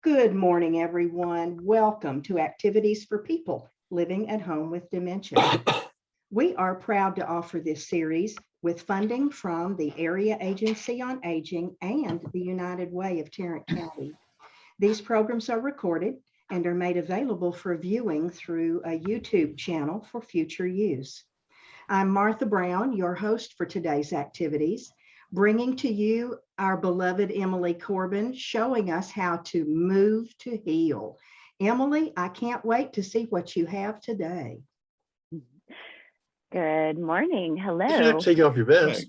Good morning, everyone. Welcome to Activities for People Living at Home with Dementia. We are proud to offer this series with funding from the Area Agency on Aging and the United Way of Tarrant County. These programs are recorded and are made available for viewing through a YouTube channel for future use. I'm Martha Brown, your host for today's activities, bringing to you our beloved Emily Corbin, showing us how to move to heal. Emily, I can't wait to see what you have today. Good morning. Hello. You should take off your vest.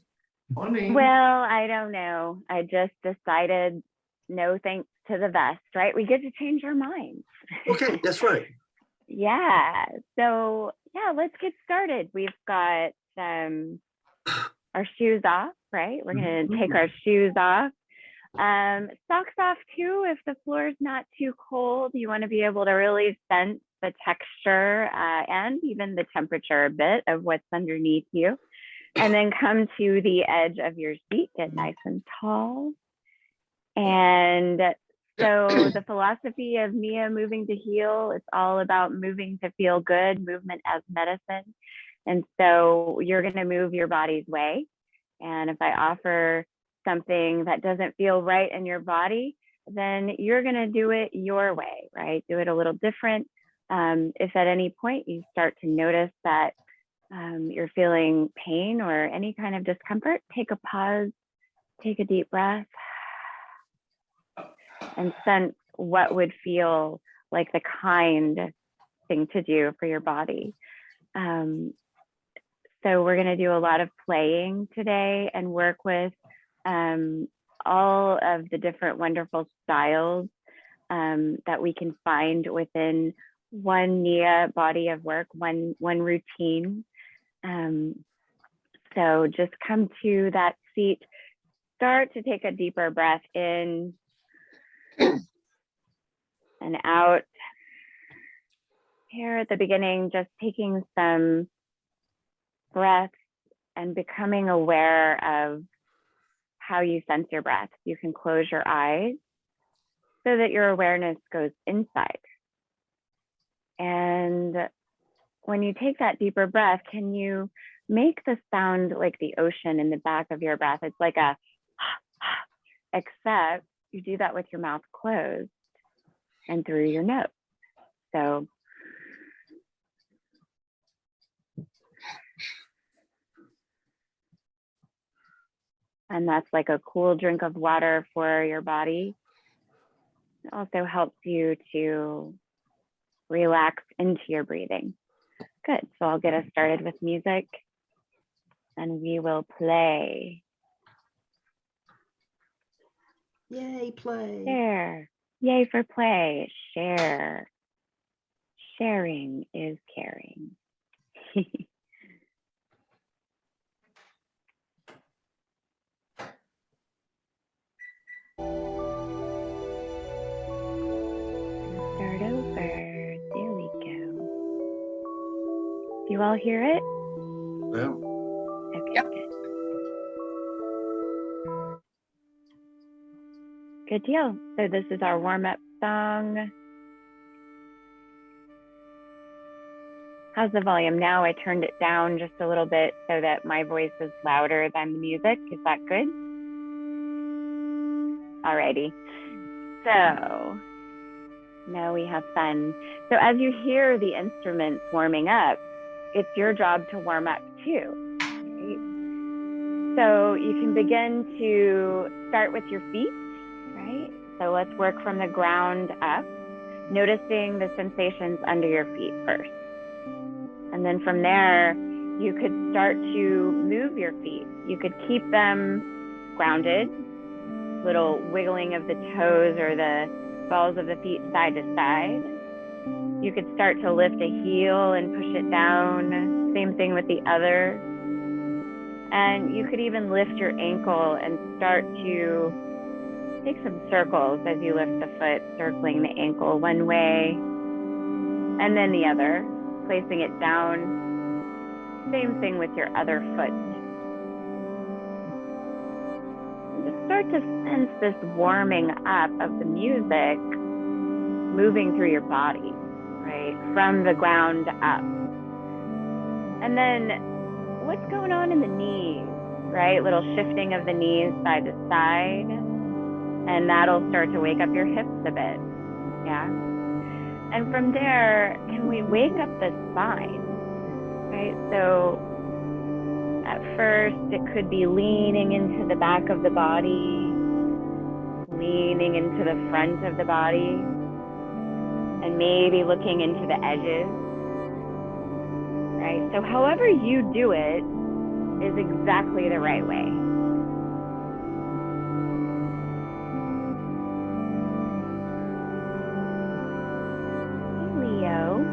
Morning. Well, I don't know. I just decided no thanks to the vest, right? We get to change our minds. Okay, that's right. Yeah. So yeah, let's get started. We've got our shoes off, right? We're going to take our shoes off. Socks off too, if the floor is not too cold. You want to be able to really sense the texture and even the temperature a bit of what's underneath you. And then come to the edge of your seat, get nice and tall. And so the philosophy of Nia-Moving to Heal, it's all about moving to feel good, movement as medicine. And so you're going to move your body's way. And if I offer something that doesn't feel right in your body, then you're going to do it your way, right? Do it a little different. If at any point you start to notice that you're feeling pain or any kind of discomfort, take a pause, take a deep breath, and sense what would feel like the kind thing to do for your body. So we're going to do a lot of playing today and work with all of the different wonderful styles that we can find within one Nia body of work, one routine. So just come to that seat, start to take a deeper breath in and out. Here at the beginning, just taking some breaths and becoming aware of how you sense your breath. You can close your eyes so that your awareness goes inside. And when you take that deeper breath, can you make the sound like the ocean in the back of your breath? It's like a except you do that with your mouth closed and through your nose. So and that's like a cool drink of water for your body. It also helps you to relax into your breathing. Good. So I'll get us started with music and we will play. Yay, play. Share. Yay for play. Share. Sharing is caring. Start over. There we go. Do you all hear it? Well, Okay, Yep. good. Good deal. So this is our warm-up song. How's the volume now? I turned it down just a little bit so that my voice is louder than the music. Is that good? Alrighty. So now we have fun. So as you hear the instruments warming up, it's your job to warm up too. Right? So you can begin to start with your feet, right? So let's work from the ground up, noticing the sensations under your feet first. And then from there, you could start to move your feet. You could keep them grounded, little wiggling of the toes or the balls of the feet side to side. You could start to lift a heel and push it down. Same thing with the other. And you could even lift your ankle and start to take some circles as you lift the foot, circling the ankle one way and then the other, placing it down. Same thing with your other foot. And just start to sense this warming up of the music moving through your body, right? From the ground up. And then what's going on in the knees, right? Little shifting of the knees side to side. And that'll start to wake up your hips a bit. Yeah. And from there, can we wake up the spine, right? So at first, it could be leaning into the back of the body, leaning into the front of the body, and maybe looking into the edges, right? So however you do it is exactly the right way. Hey, Leo.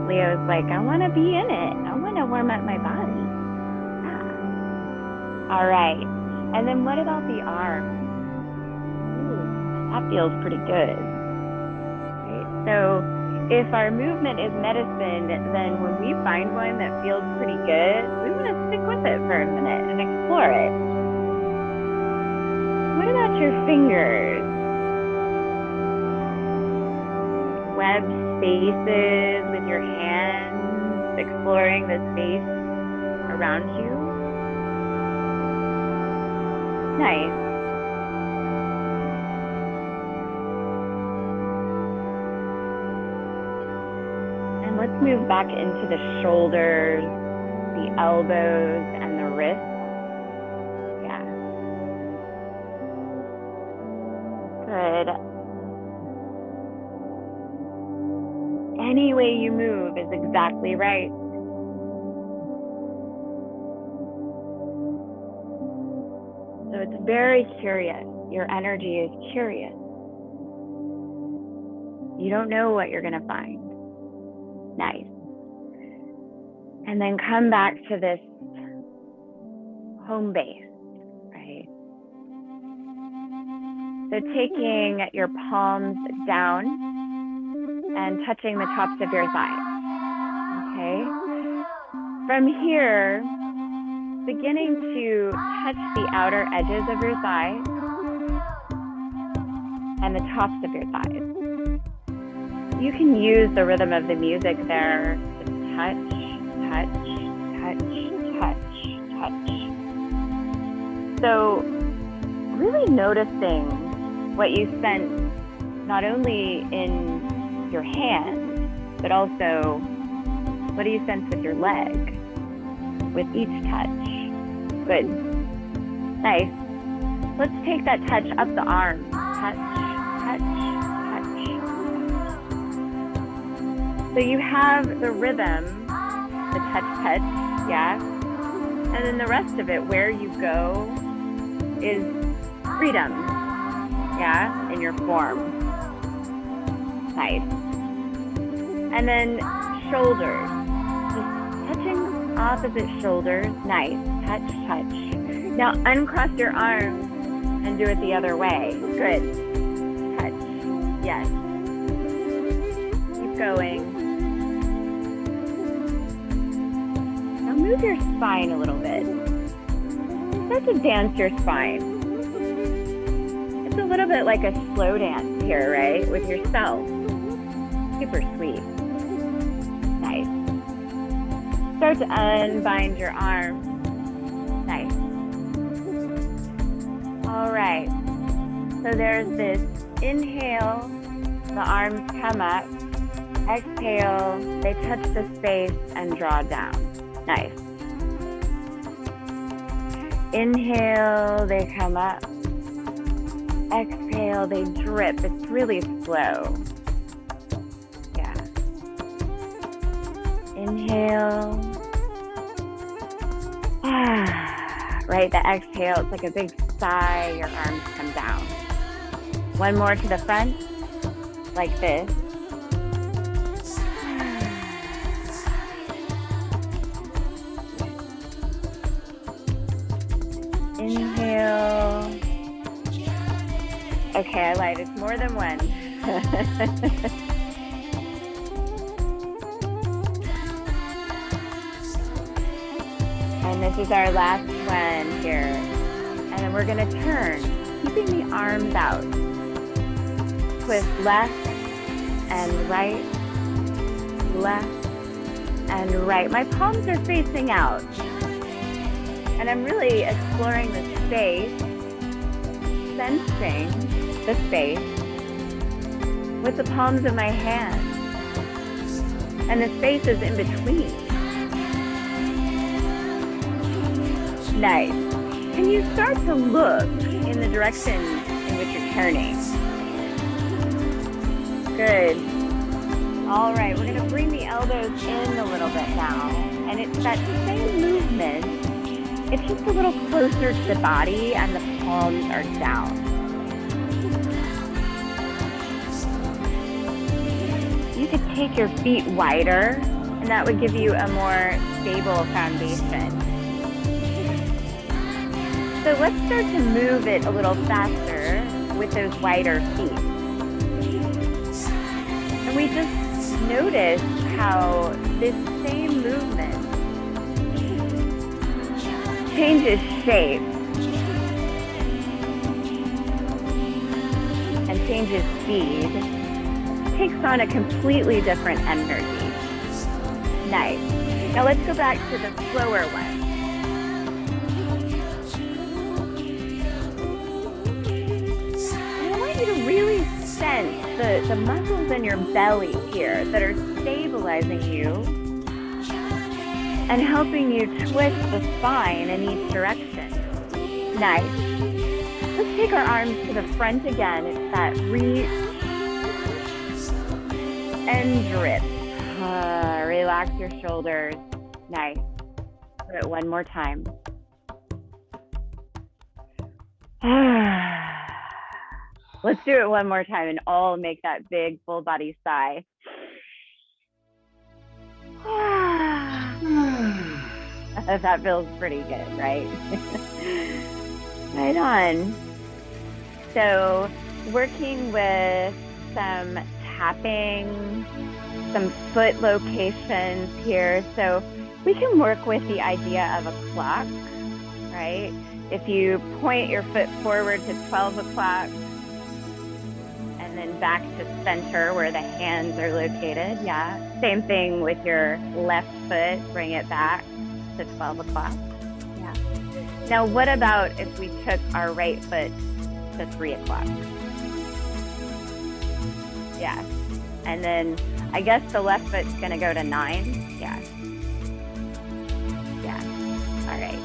Leo's like, I want to be in it. I want to warm up my body. Yeah. All right. And then what about the arms? Ooh, that feels pretty good. Right? So if our movement is medicine, then when we find one that feels pretty good, we want to stick with it for a minute and explore it. What about your fingers? Web spaces with your hands, exploring the space around you. Nice. And let's move back into the shoulders, the elbows, and the wrists. Yeah. Good. Any way you move is exactly right. So it's very curious. Your energy is curious. You don't know what you're going to find. Nice. And then come back to this home base, right? So taking your palms down and touching the tops of your thighs, okay? From here, beginning to touch the outer edges of your thighs and the tops of your thighs. You can use the rhythm of the music there to touch, touch, touch, touch, touch. So really noticing what you sense not only in your hand, but also what do you sense with your leg with each touch? Good. Nice. Let's take that touch up the arm. Touch, touch, touch. So you have the rhythm, the touch, touch, yeah. And then the rest of it, where you go, is freedom, yeah, in your form. Nice. And then shoulders, just touching opposite shoulders. Nice. Touch, touch. Now uncross your arms and do it the other way. Good. Touch. Yes. Keep going. Now move your spine a little bit. Start to dance your spine. It's a little bit like a slow dance here, right? With yourself. Super sweet. Nice. Start to unbind your arms. Nice. All right. So there's this inhale, the arms come up. Exhale, they touch the space and draw down. Nice. Inhale, they come up. Exhale, they drip. It's really slow. Yeah. Inhale. Right, the exhale, it's like a big sigh, your arms come down. One more to the front, like this. Inhale. Okay, I lied, it's more than one. And this is our last one here. And then we're gonna turn, keeping the arms out. Twist left and right, left and right. My palms are facing out. And I'm really exploring the space, sensing the space with the palms of my hands. And the space is in between. Nice. Can you start to look in the direction in which you're turning? Good. All right, we're gonna bring the elbows in a little bit now. And it's that same movement. It's just a little closer to the body and the palms are down. You could take your feet wider and that would give you a more stable foundation. So let's start to move it a little faster with those wider feet. And we just notice how this same movement changes shape and changes speed, takes on a completely different energy. Nice. Now let's go back to the slower one. And I want you to really sense the muscles in your belly here that are stabilizing you and helping you twist the spine in each direction. Nice. Let's take our arms to the front again. It's that reach and drip. Relax your shoulders. Nice. Do it one more time. Let's do it one more time and all make that big full body sigh. That feels pretty good, right? Right on. So working with some tapping, some foot locations here. So we can work with the idea of a clock, right? If you point your foot forward to 12 o'clock and then back to center where the hands are located, yeah. Same thing with your left foot, bring it back to 12 o'clock, yeah. Now what about if we took our right foot to 3 o'clock? Yeah, and then I guess the left foot's gonna go to 9, yeah. Yeah, all right.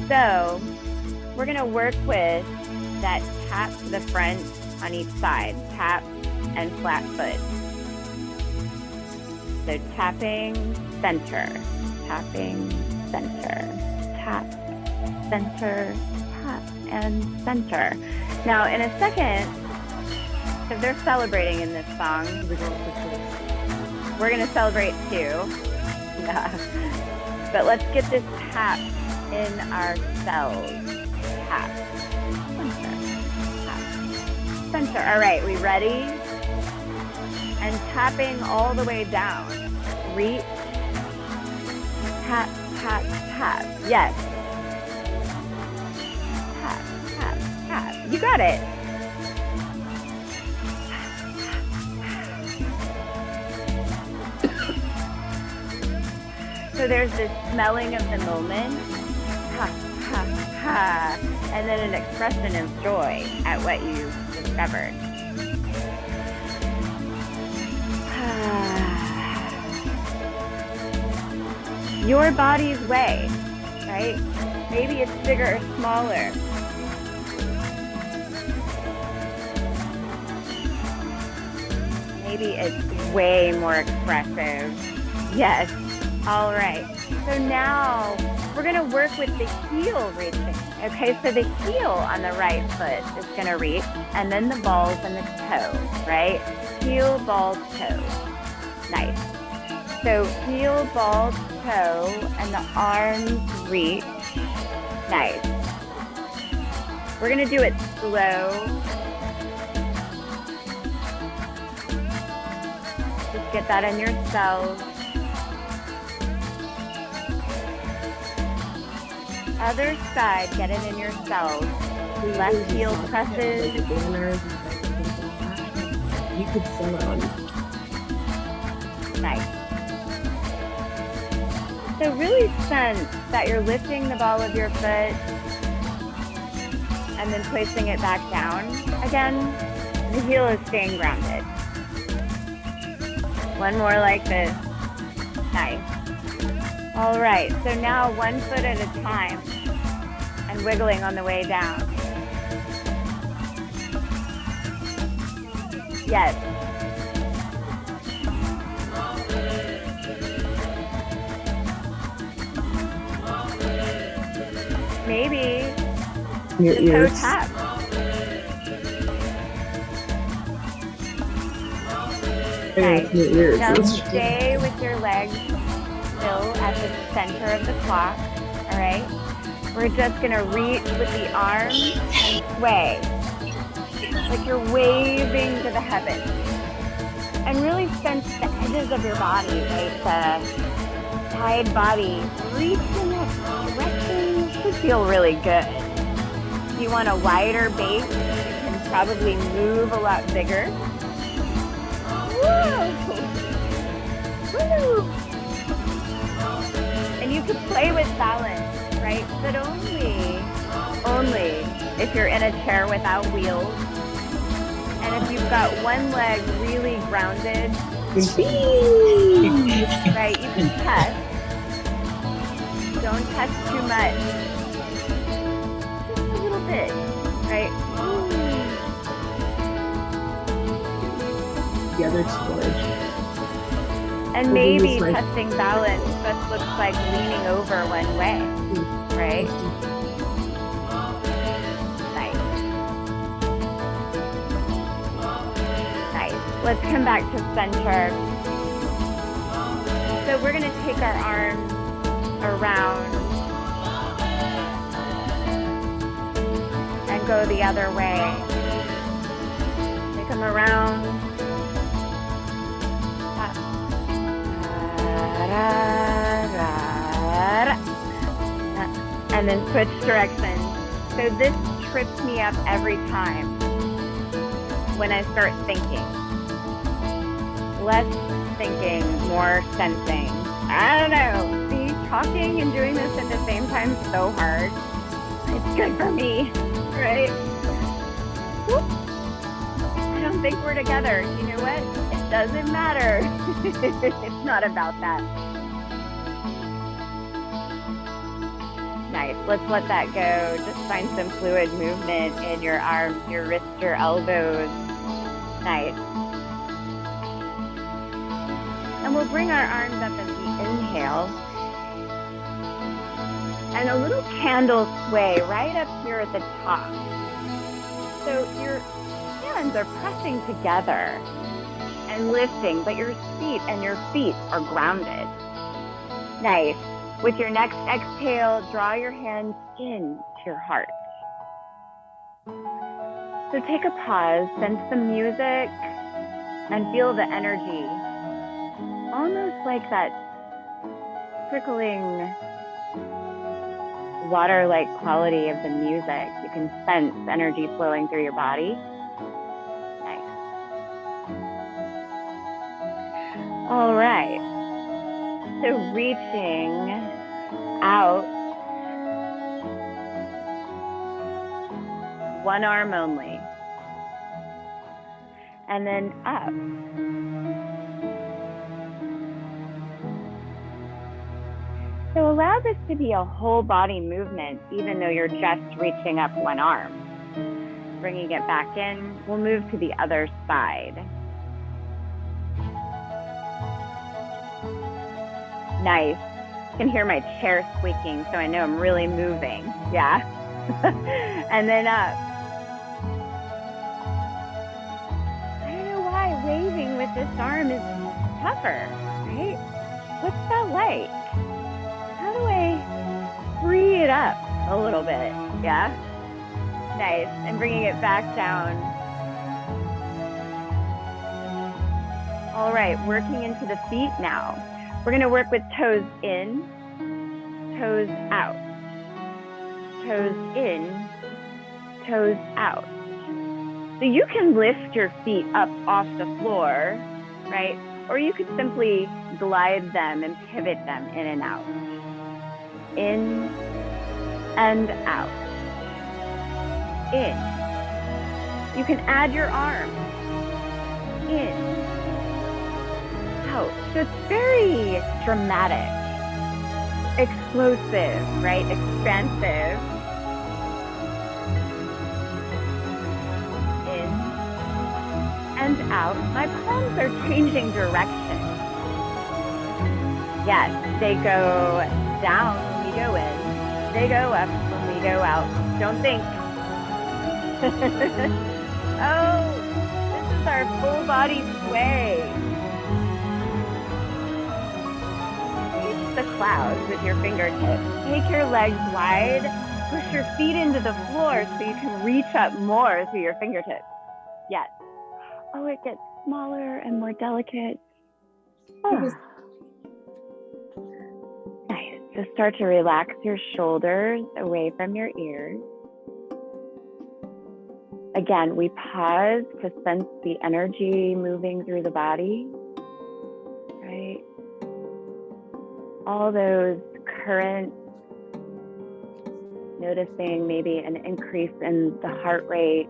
So we're gonna work with that tap to the front on each side, tap and flat foot. So tapping, center, tapping, center, tap, center, tap, and center. Now in a second, because they're celebrating in this song, we're gonna celebrate too. Yeah. But let's get this tap in our cells. Tap, center, tap, center. All right, we ready? And tapping all the way down. Reach, tap, tap, tap. Yes. Tap, tap, tap. You got it. So there's this smelling of the moment, ha, ha, ha, and then an expression of joy at what you discovered. Your body's way, right? Maybe it's bigger or smaller. Maybe it's way more expressive. Yes. All right. So now we're going to work with the heel reaching. Okay, so the heel on the right foot is going to reach, and then the balls and the toe, right? Heel, ball, toe. Nice. So heel, ball, toe, and the arms reach. Nice. We're going to do it slow. Just get that in your cells. Other side, get it in yourselves. Left heel presses. You could sell it on. Nice. So really sense that you're lifting the ball of your foot and then placing it back down again. The heel is staying grounded. One more like this. Nice. All right, so now one foot at a time and wiggling on the way down. Yes. Maybe Your the toe ears. tap. Nice. Your ears. Now stay with your legs still at the center of the clock. All right. We're just gonna reach with the arms and sway, like you're waving to the heavens, and really sense the edges of your body, right? The side body reaching up, stretching. Should feel really good. If you want a wider base, you can probably move a lot bigger. Woo! Woo! And you could play with balance, right? But only if you're in a chair without wheels. And if you've got one leg really grounded, right? You can test. Don't test too much. Just a little bit, right? The other storage. And maybe testing balance just looks like leaning over one way, right? Nice. Nice. Let's come back to center. So we're going to take our arms around and go the other way. Take them around. And then switch directions. So this trips me up every time when I start thinking. Less thinking, more sensing. I don't know. See, talking and doing this at the same time is so hard. It's good for me, right? Whoop. I don't think we're together. You know what? It doesn't matter. It's not about that. Nice. Let's let that go. Just find some fluid movement in your arms, your wrists, your elbows. Nice. And we'll bring our arms up as we inhale. And a little candle sway right up here at the top. So your hands are pressing together and lifting, but your feet are grounded. Nice. With your next exhale, draw your hands in to your heart. So take a pause, sense the music, and feel the energy. Almost like that trickling water-like quality of the music. You can sense energy flowing through your body. Nice. All right. So reaching out, one arm only, and then up. So allow this to be a whole body movement, even though you're just reaching up one arm. Bringing it back in, we'll move to the other side. Nice. I can hear my chair squeaking, so I know I'm really moving. Yeah. And then up. I don't know why waving with this arm is tougher, right? What's that like? How do I free it up a little bit? Yeah. Nice. And bringing it back down. All right, working into the feet now. We're going to work with toes in, toes out. toes in, toes out. So you can lift your feet up off the floor, right? Or you could simply glide them and pivot them in and out. In and out. In. You can add your arm. In. Out. So it's very dramatic, explosive, right? Expansive. In and out. My palms are changing direction. Yes, they go down when we go in. They go up when we go out. Don't think. Oh, this is our full body sway. Reach the clouds with your fingertips. Take your legs wide. Push your feet into the floor so you can reach up more through your fingertips. Yes. Oh, it gets smaller and more delicate. Oh. Nice. So start to relax your shoulders away from your ears. Again, we pause to sense the energy moving through the body, right? All those currents, noticing maybe an increase in the heart rate,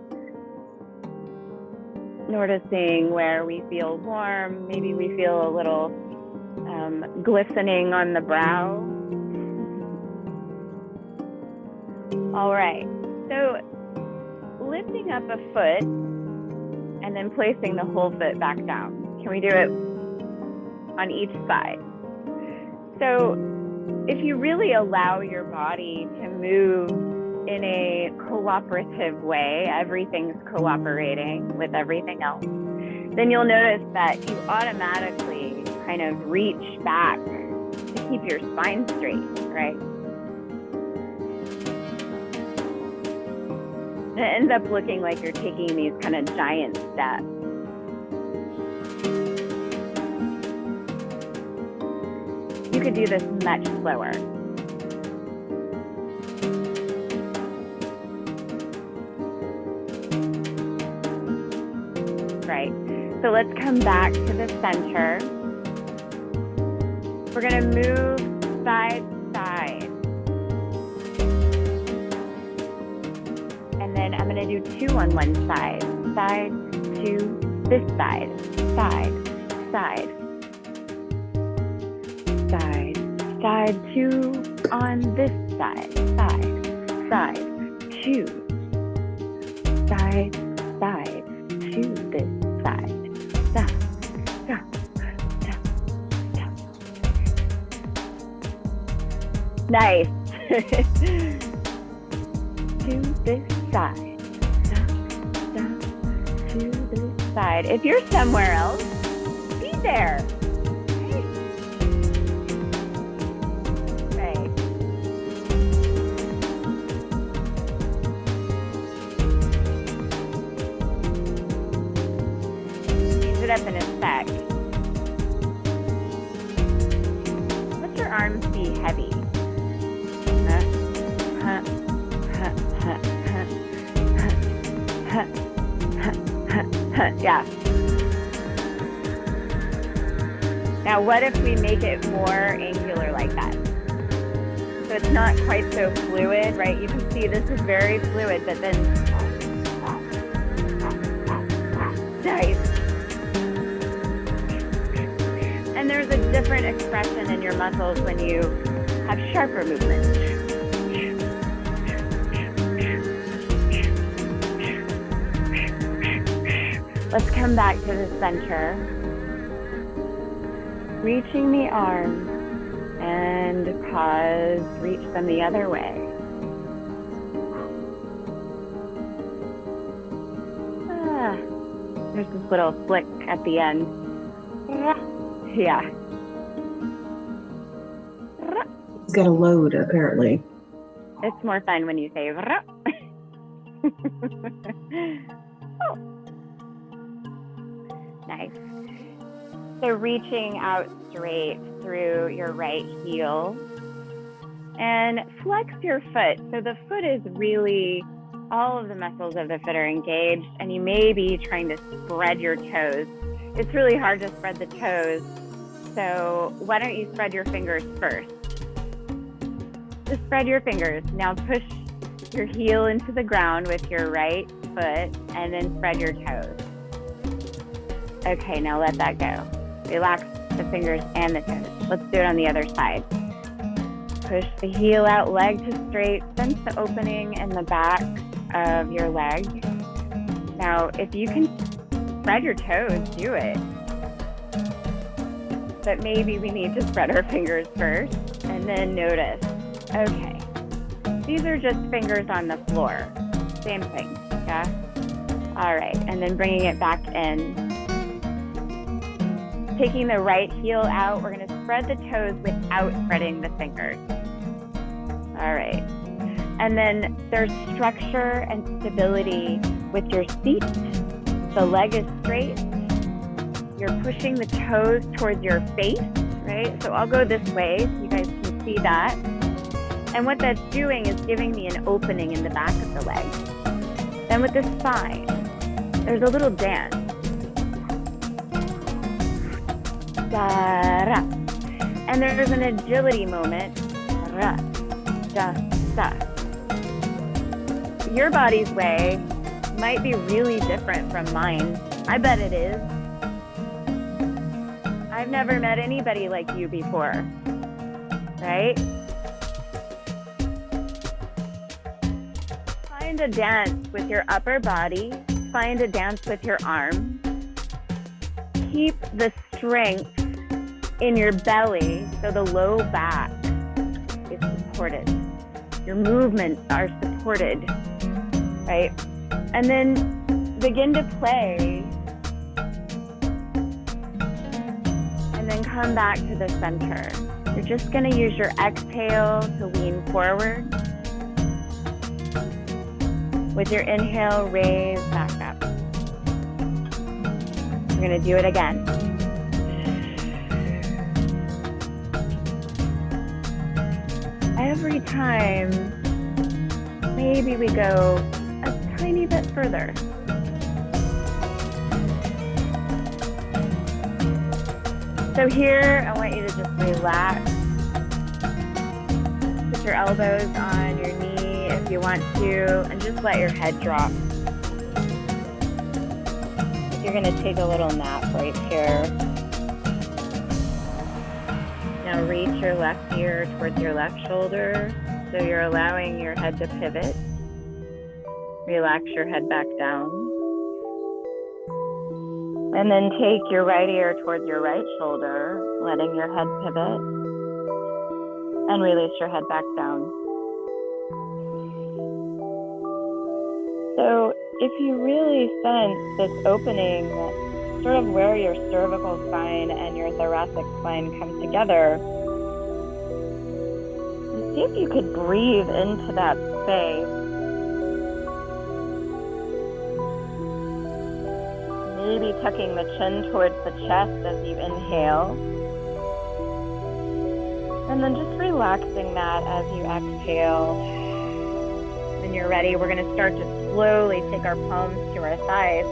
noticing where we feel warm, maybe we feel a little glistening on the brow. All right, so lifting up a foot and then placing the whole foot back down. Can we do it on each side? So if you really allow your body to move in a cooperative way, everything's cooperating with everything else, then you'll notice that you automatically kind of reach back to keep your spine straight, right? And it ends up looking like you're taking these kind of giant steps. You could do this much slower. Right, so let's come back to the center. We're gonna move side to side. And then I'm gonna do two on one side. Side to this side. Side, side. Side, side, two on this side. Side, side, two. Side, side, to this side. Stop, stop, stop, stop. Nice. To this side. Stop, stop, to this side. If you're somewhere else, be there. Right. It up in a sec. Let your arms be heavy. Yeah. Now, what if we make it more angular like that? So it's not quite so fluid, right? You can see this is very fluid, but then nice. And there's a different expression in your muscles when you have sharper movements. Let's come back to the center. Reaching the arms and pause, reach them the other way. There's this little flick at the end. Yeah. It's got a load, apparently. It's more fun when you say oh. Nice. So reaching out straight through your right heel. And flex your foot. So the foot is really, all of the muscles of the foot are engaged, and you may be trying to spread your toes. It's really hard to spread the toes. So why don't you spread your fingers first? Just spread your fingers. Now push your heel into the ground with your right foot and then spread your toes. Okay, now let that go. Relax the fingers and the toes. Let's do it on the other side. Push the heel out, leg to straight. Sense the opening in the back of your leg. Now, if you can spread your toes, do it. But maybe we need to spread our fingers first and then notice. Okay, these are just fingers on the floor. Same thing, yeah? All right, and then bringing it back in. Taking the right heel out, we're gonna spread the toes without spreading the fingers. All right, and then there's structure and stability with your seat. The leg is straight. You're pushing the toes towards your face, right? So I'll go this way so you guys can see that. And what that's doing is giving me an opening in the back of the leg. Then with the spine, there's a little dance. Da-ra. And there's an agility moment. Ra, da, da. Your body's way might be really different from mine. I bet it is. I've never met anybody like you before, right? Find a dance with your upper body. Find a dance with your arms. Keep the strength in your belly so the low back is supported. Your movements are supported, right? And then begin to play. And then come back to the center. You're just going to use your exhale to lean forward. With your inhale, raise back up. We're going to do it again. Every time, maybe we go a tiny bit further. So here, I want you to just relax. Put your elbows on your knee if you want to, and just let your head drop. You're going to take a little nap right here. Now reach your left ear towards your left shoulder, so you're allowing your head to pivot. Relax your head back down. And then take your right ear towards your right shoulder, letting your head pivot. And release your head back down. So if you really sense this opening, sort of where your cervical spine and your thoracic spine come together, see if you could breathe into that space. Maybe tucking the chin towards the chest as you inhale. And then just relaxing that as you exhale. When you're ready, we're going to start to slowly take our palms to our sides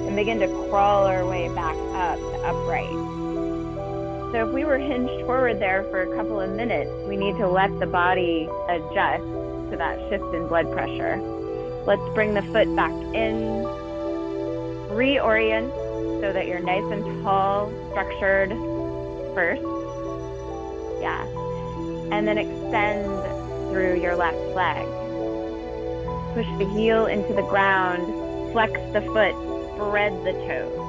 and begin to crawl our way back up to upright. So if we were hinged forward there for a couple of minutes, we need to let the body adjust to that shift in blood pressure. Let's bring the foot back in. Reorient so that you're nice and tall, structured first. Yeah. And then extend through your left leg. Push the heel into the ground, flex the foot, spread the toes.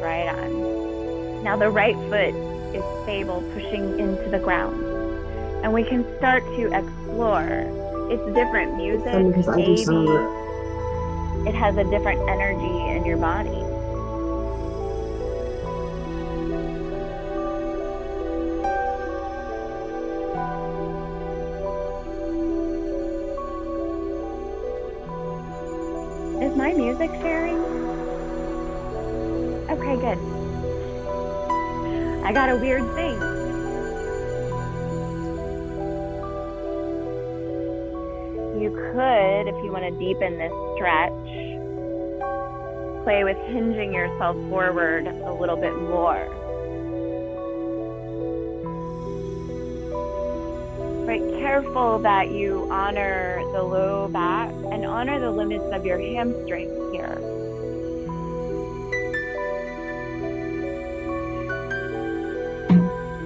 Right on. Now the right foot is stable, pushing into the ground. And we can start to explore. It's different music, Because I do some of maybe. it. It has a different energy in your body. Is my music sharing? Okay, good. I got a weird thing. you could, if you want to deepen this stretch, play with hinging yourself forward a little bit more. Right, careful that you honor the low back and honor the limits of your hamstrings here.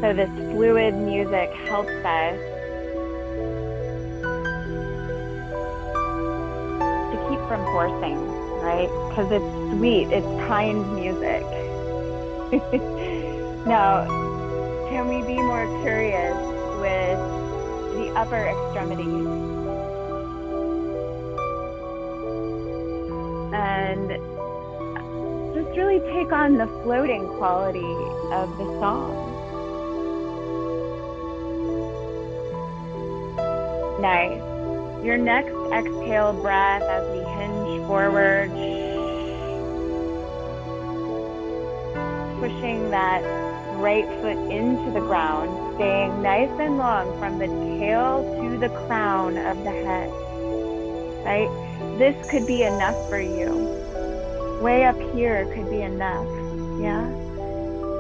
So this fluid music helps us to keep from forcing, right? Because it's sweet, it's kind music. Now, can we be more curious with the upper extremities? And just really take on the floating quality of the song. Nice. Your next exhale breath as we hinge forward, pushing that right foot into the ground, staying nice and long from the tail to the crown of the head, right? This could be enough for you. Way up here could be enough, yeah?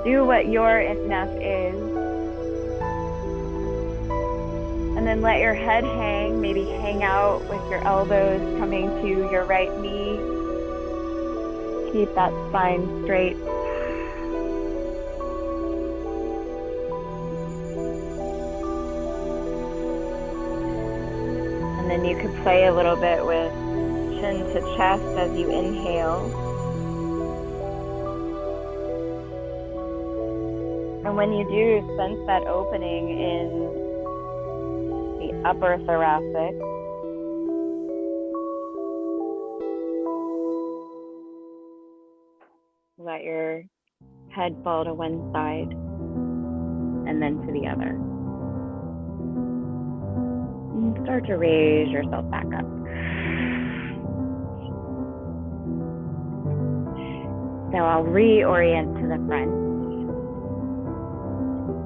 Do what your enough is. And then let your head hang, maybe hang out with your elbows coming to your right knee. Keep that spine straight. And then you could play a little bit with chin to chest as you inhale. And when you do, sense that opening in the upper thoracic. Let your head fall to one side and then to the other. And start to raise yourself back up. So I'll reorient to the front.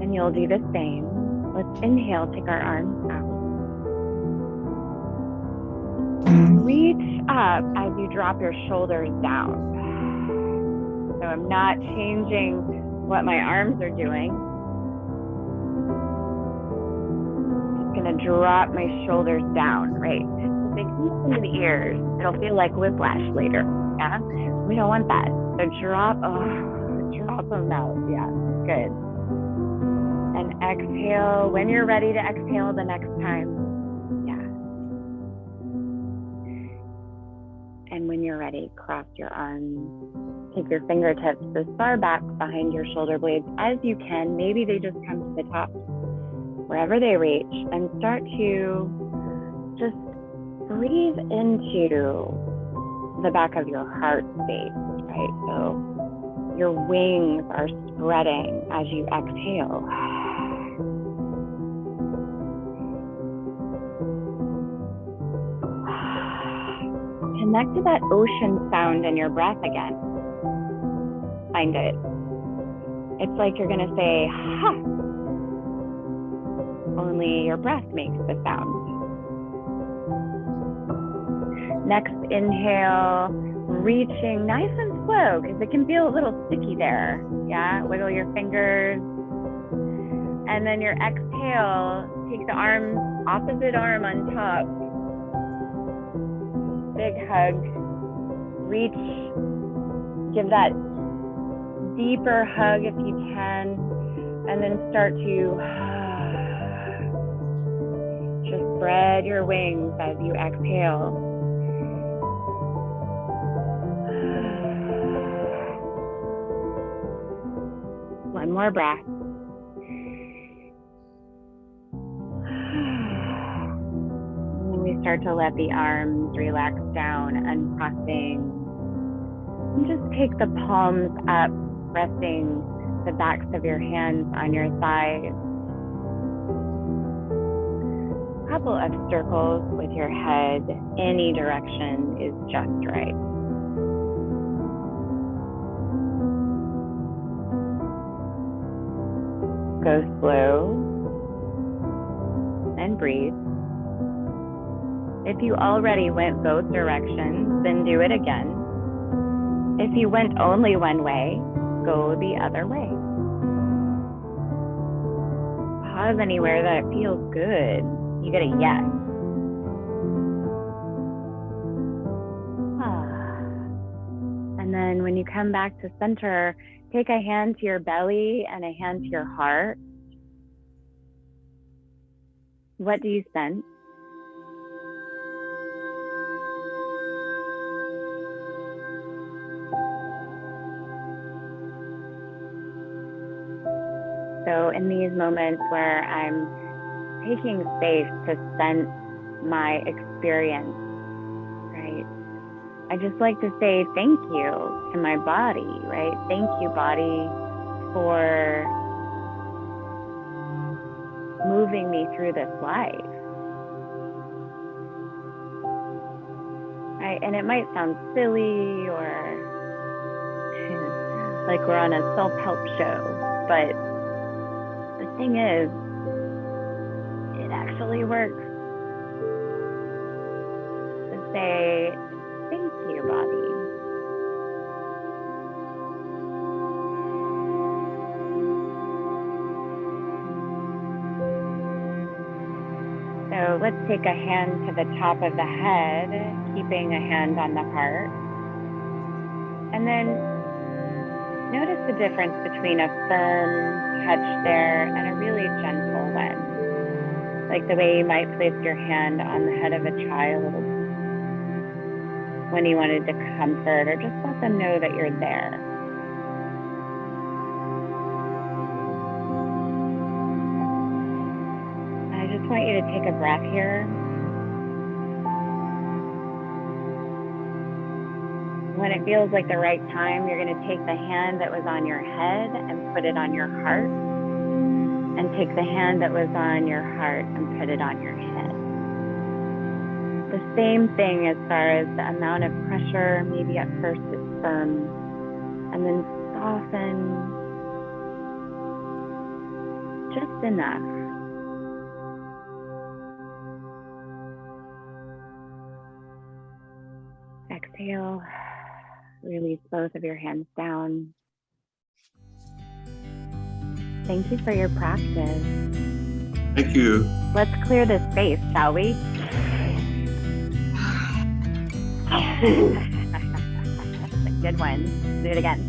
And you'll do the same. Let's inhale, take our arms out. Reach up as you drop your shoulders down. So I'm not changing what my arms are doing. Just gonna drop my shoulders down, right? If they come into the ears, it'll feel like whiplash later, yeah? We don't want that. So drop them out, yeah, good. And exhale when you're ready to exhale the next time. And when you're ready, cross your arms. Take your fingertips as far back behind your shoulder blades as you can. Maybe they just come to the top, wherever they reach, and start to just breathe into the back of your heart space, right? So your wings are spreading as you exhale. Connect to that ocean sound in your breath again. Find it. It's like you're gonna say, ha, only your breath makes the sound. Next inhale, reaching nice and slow, because it can feel a little sticky there. Yeah, wiggle your fingers. And then your exhale, take the arm, opposite arm on top. Big hug, reach, give that deeper hug if you can, and then start to just spread your wings as you exhale. One more breath. We start to let the arms relax down, uncrossing. And just take the palms up, resting the backs of your hands on your thighs. A couple of circles with your head, any direction is just right. Go slow and breathe. If you already went both directions, then do it again. If you went only one way, go the other way. Pause anywhere that it feels good. You get a yes. And then when you come back to center, take a hand to your belly and a hand to your heart. What do you sense? So in these moments where I'm taking space to sense my experience, right? I just like to say thank you to my body, right? Thank you, body, for moving me through this life. Right? And it might sound silly or like we're on a self-help show, but the thing is, it actually works to say, thank you, body. So let's take a hand to the top of the head, keeping a hand on the heart. And then notice the difference between a firm touch there and a really gentle one. Like the way you might place your hand on the head of a child when you wanted to comfort or just let them know that you're there. I just want you to take a breath here. When it feels like the right time, you're going to take the hand that was on your head and put it on your heart, and take the hand that was on your heart and put it on your head. The same thing as far as the amount of pressure. Maybe at first it's firm, and then soften just enough. Exhale. Release both of your hands down. Thank you for your practice. Thank you. Let's clear this space, shall we? That's a good one. Do it again.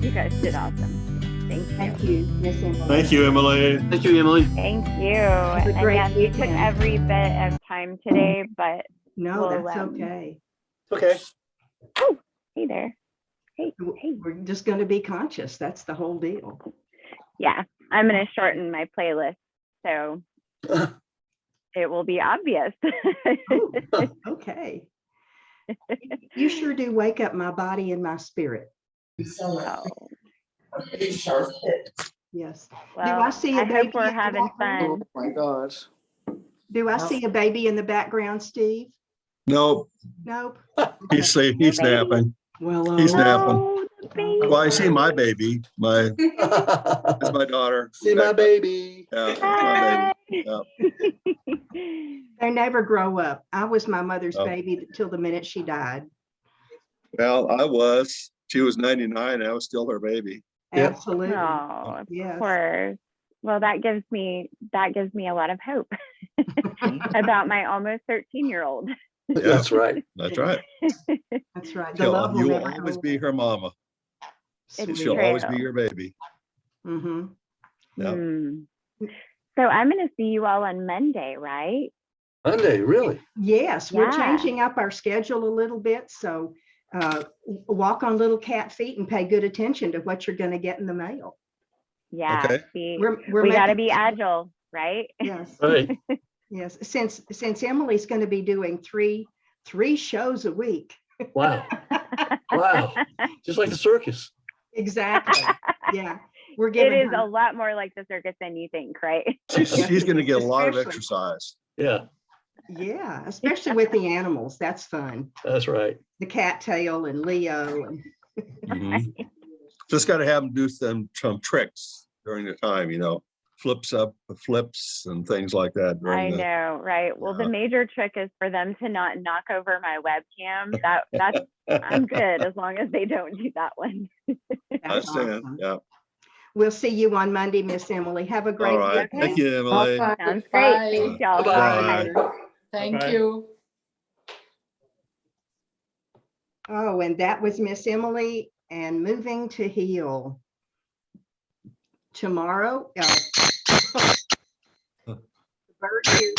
You guys did awesome. Thank you, Miss Emily. Thank you, Emily. Thank you, Emily. Thank you. a And great yes, we took weekend. every bit of time today, but No, Well, that's okay. Okay. oh, hey there. Hey. We're just going to be conscious. That's the whole deal. Yeah, I'm going to shorten my playlist so it will be obvious. Ooh, okay. You sure do wake up my body and my spirit. Oh, Yes. well, I see a hope baby we're in the having background? fun. My gosh. Do I see a baby in the background, Steve? Nope, Nope. he's Okay. he's No baby. napping. Well, He's napping. Oh, the baby. Well, I see my baby. That's my daughter. See my baby. Yeah, that's my baby. Hi. they never grow up. I was my mother's Oh. baby till the minute she died. Well, I was. She was 99. I was still her baby. Yep. Absolutely. Oh, of Yes. course. Well, that gives me a lot of hope about my almost 13-year-old. Yeah, That's right. that's right. That's right. The love will You'll never always go be her mama. It's She'll true. always be your baby. Mm-hmm. Yeah. So I'm going to see you all on Monday, right? Monday, really? Yes, we're Yeah. changing up our schedule a little bit. So walk on little cat feet and pay good attention to what you're going to get in the mail. Yeah. Okay. See, We're we got to making- be agile, right? Yes. Right. Yes. Since Emily's going to be doing three shows a week. Wow. Wow. Just like the circus. Exactly. Yeah. We're It giving is her- a lot more like the circus than you think, right? She's going to get a lot of Especially- exercise. Yeah, Yeah, especially with the animals. That's fun. that's right. The cattail and Leo. And Mhm. Just got to have them do some tricks during the time, flips up, flips and things like that. I during the. know, right? Well, the Yeah. major trick is for them to not knock over my webcam. That's I'm good as long as they don't do that one. I That's understand. awesome. Yeah. We'll see you on Monday, Miss Emily. Have a great All right. weekend. Thank you, Emily. Bye. Sounds great. Thanks, y'all. Bye-bye. Bye. Thank Bye-bye. you. Oh, and that was Miss Emily and moving to heal. Tomorrow, the bird hears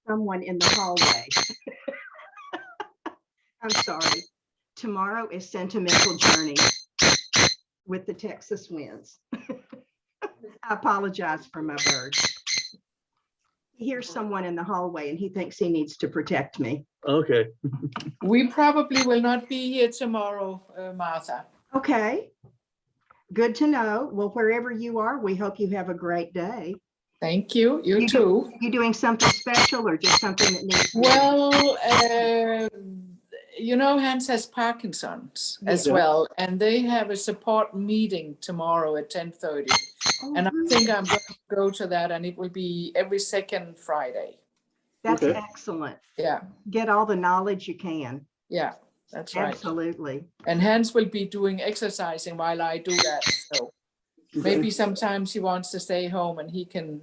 someone in the hallway. I'm sorry. Tomorrow is Sentimental Journey with the Texas winds. I apologize for my bird. He hears someone in the hallway and he thinks he needs to protect me. Okay. We probably will not be here tomorrow, Martha. Okay. Good to know. Well, wherever you are, we hope you have a great day. Thank you. You You too. You doing something special or just something that needs? Well, Hans has Parkinson's as Yeah. well, and they have a support meeting tomorrow at 10:30. Oh, And I good. think I'm going to go to that, and it will be every second Friday. That's Okay. excellent. Yeah, Get all the knowledge you can. yeah, that's right. Absolutely. And Hans will be doing exercising while I do that. So maybe sometimes he wants to stay home and he can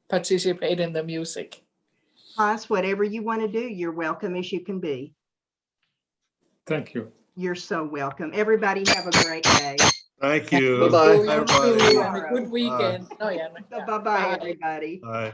participate in the music. Hans, whatever you want to do, you're welcome as you can be. Thank you. You're so welcome. Everybody have a great day. Thank you. Bye-bye. You Bye, everybody. too, and a good weekend. Oh, yeah. Bye-bye, everybody. Bye.